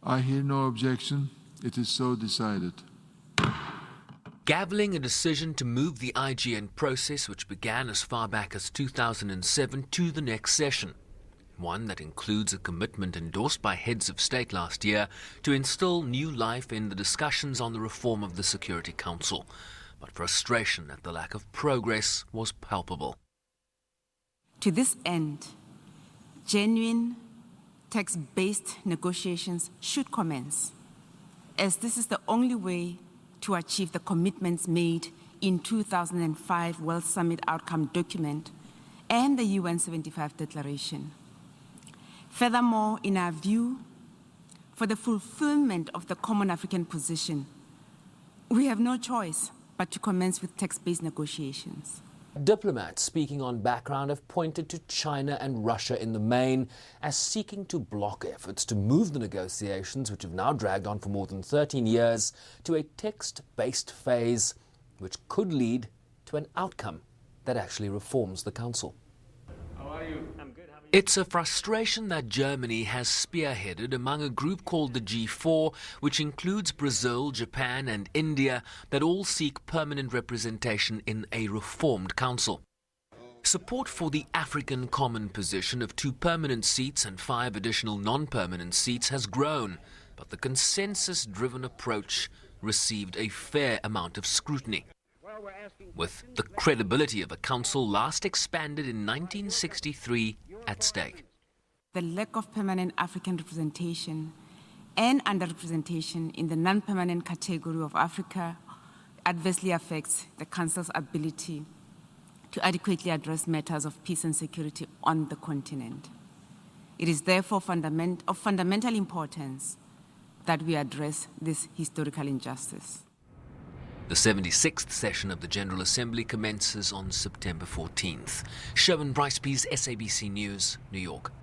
I hear no objection. It is so decided. Gavelling a decision to move the IGN process, which began as far back as 2007, to the next session. One that includes a commitment endorsed by heads of state last year to instill new life in the discussions on the reform of the Security Council. But frustration at the lack of progress was palpable. To this end, genuine text-based negotiations should commence, as this is the only way to achieve the commitments made in 2005 World Summit Outcome Document and the UN 75 Declaration. Furthermore, in our view, for the fulfillment of the Common African Position, we have no choice but to commence with text-based negotiations. Diplomats speaking on background have pointed to China and Russia in the main as seeking to block efforts to move the negotiations, which have now dragged on for more than 13 years, to a text-based phase, which could lead to an outcome that actually reforms the Council. How are you? I'm good. It's a frustration that Germany has spearheaded among a group called the G4, which includes Brazil, Japan and India, that all seek permanent representation in a reformed council. Support for the African common position of 2 permanent seats and 5 additional non-permanent seats has grown, but the consensus-driven approach received a fair amount of scrutiny. With the credibility of a council last expanded in 1963 at stake. The lack of permanent African representation and underrepresentation in the non-permanent category of Africa adversely affects the Council's ability to adequately address matters of peace and security on the continent. It is therefore of fundamental importance that we address this historical injustice. The 76th session of the General Assembly commences on September 14th. Sherwin Bryce-Pease, SABC News, New York.